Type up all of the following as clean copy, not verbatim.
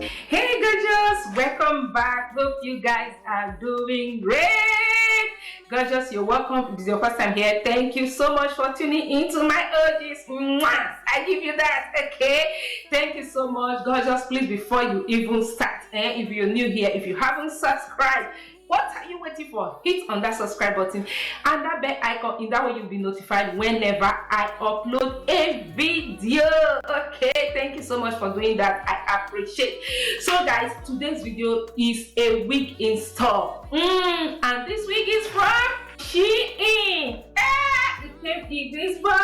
Hey gorgeous, welcome back. Hope you guys are doing great. Gorgeous, you're welcome. If this is your first time here, thank you so much for tuning into my OGs. Mwah! I give you that, okay? Thank you so much. Gorgeous, please, before you even start, if you're new here, if you haven't subscribed, what are you waiting for? Hit on that subscribe button and that bell icon. In that way, you'll be notified whenever I upload a video. Okay, thank you so much for doing that. I appreciate. So, guys, today's video is a wig install. And this wig is from SHEIN. It came in this box.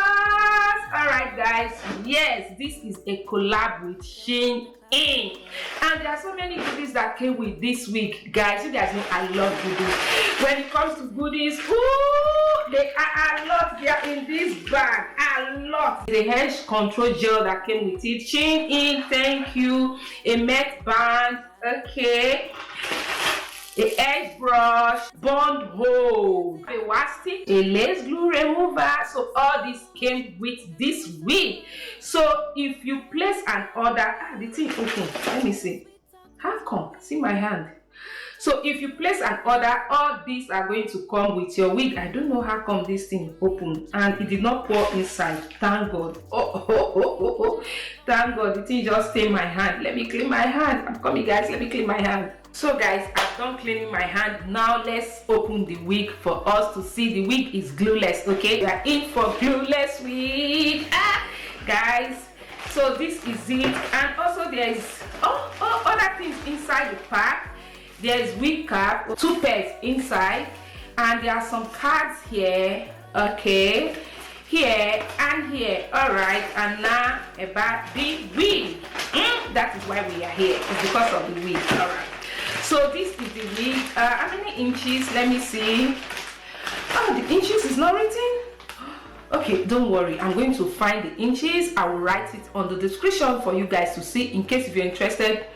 Alright, guys. Yes, this is a collab with SHEIN. And there are so many goodies that came with this week, guys. You guys know I love goodies. When it comes to goodies, they are a lot here in this bag. A lot. The hair control gel that came with it. SHEIN, thank you. A matte band, okay. A edge brush, bond hold, a wax stick, a lace glue remover. So all this came with this wig. So if you place an order, the thing open. Let me see. How come? See my hand. So if you place an order, all these are going to come with your wig. I don't know how come this thing opened and it did not pour inside. Thank God. Thank God. The thing just stayed in my hand. Let me clean my hand. I'm coming, guys. Let me clean my hand. So guys, I've done cleaning my hand. Now let's open the wig for us to see. The wig is glueless, okay? We are in for glueless wig, guys. So this is it, and also there is other things inside the pack. There is wig cap, 2 pairs inside, and there are some cards here, okay, here and here. All right, and now about the wig. That is why we are here. It's because of the wig. All right. So this is the wig. How many inches? Let me see. Oh, the inches is not written. Okay, don't worry. I'm going to find the inches. I will write it on the description for you guys to see. In case if you're interested,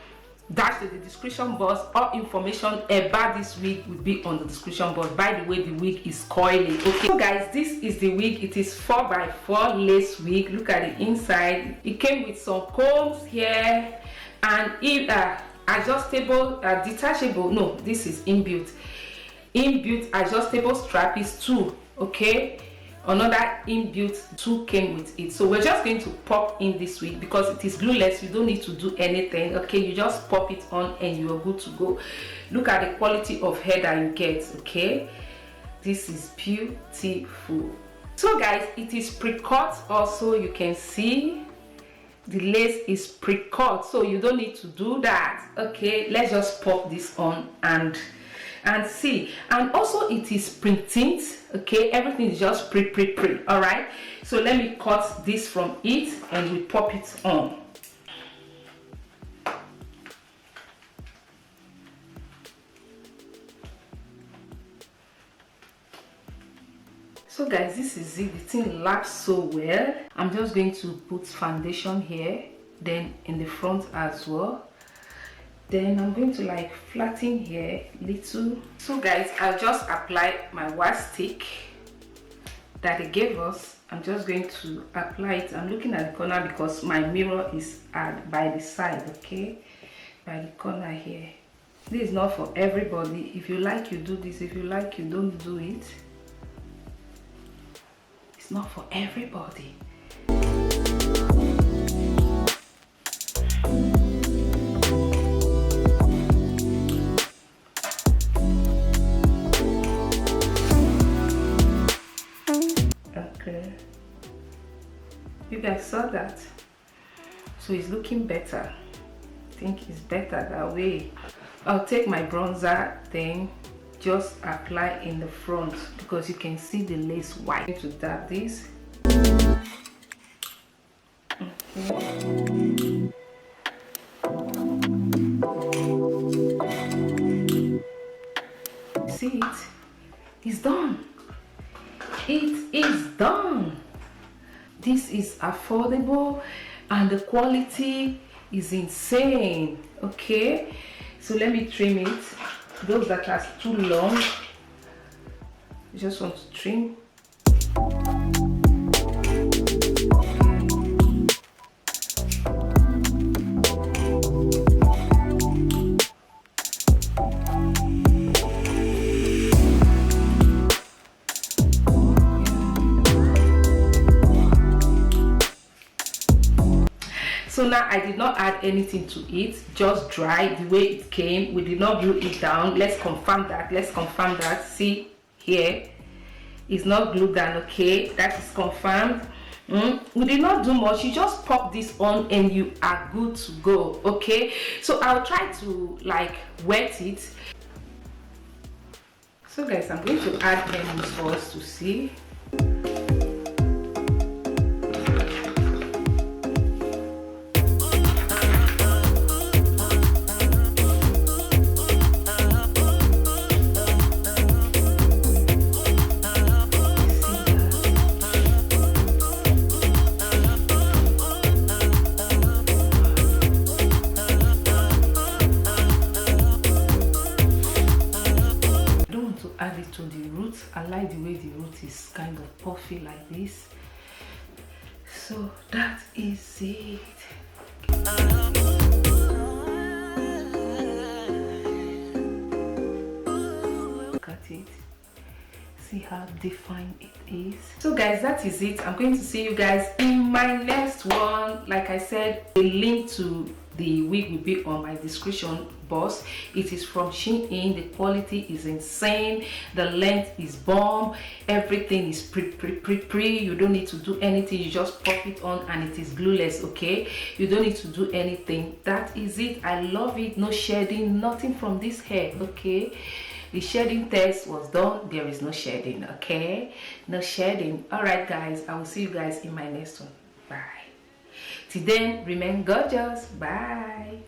dash to the description box. All information about this wig will be on the description box. By the way, the wig is coily. Okay, so guys, this is the wig. It is 4x4 lace wig. Look at the inside. It came with some combs here and adjustable, detachable. No, this is inbuilt adjustable strap is 2. Okay, another inbuilt 2 came with it. So we're just going to pop in this wig because it is glueless. You don't need to do anything. Okay, you just pop it on and you are good to go. Look at the quality of hair that you get. Okay, this is beautiful. So guys, it is pre-cut. Also, you can see the lace is pre-cut, so you don't need to do that. Okay, let's just pop this on and see. And also it is pre-tint. Okay, everything is just pre. All right, so let me cut this from it and we pop it on. So guys, this is it. The thing laps so well. I'm just going to put foundation here, then in the front as well. Then I'm going to like flatten here little. So guys, I'll just apply my wax stick that they gave us. I'm just going to apply it. I'm looking at the corner because my mirror is by the side, okay, by the corner here. This is not for everybody. If you like, you do this. If you like, you don't do it. It's not for everybody. Okay. You guys saw that? So it's looking better. I think it's better that way. I'll take my bronzer thing. Just apply in the front because you can see the lace white. To dab this. Okay. See it? It's done. It is done. This is affordable and the quality is insane. Okay, so let me trim it. Those that are too long, you just want to trim. conditioner, I did not add anything to it, just dry the way it came. We did not glue it down. Let's confirm that. Let's confirm that. See here, it's not glued down. Okay, that is confirmed. We did not do much. You just pop this on and you are good to go. Okay, so I'll try to like wet it. So guys, I'm going to add lemons for us to see. Add it to the root. I like the way the root is kind of puffy like this. So that is it. Look at it. See how defined it is. So guys, that is it. I'm going to see you guys in my next one. Like I said, the link to the wig will be on my description box. It is from SHEIN. The quality is insane. The length is bomb. Everything is pre. You don't need to do anything. You just pop it on and it is glueless. Okay, you don't need to do anything. That is it. I love it. No shedding, nothing from this hair. Okay, the shedding test was done. There is no shedding. Okay, no shedding. All right guys, I will see you guys in my next one. Bye. Till then, remain gorgeous. Bye.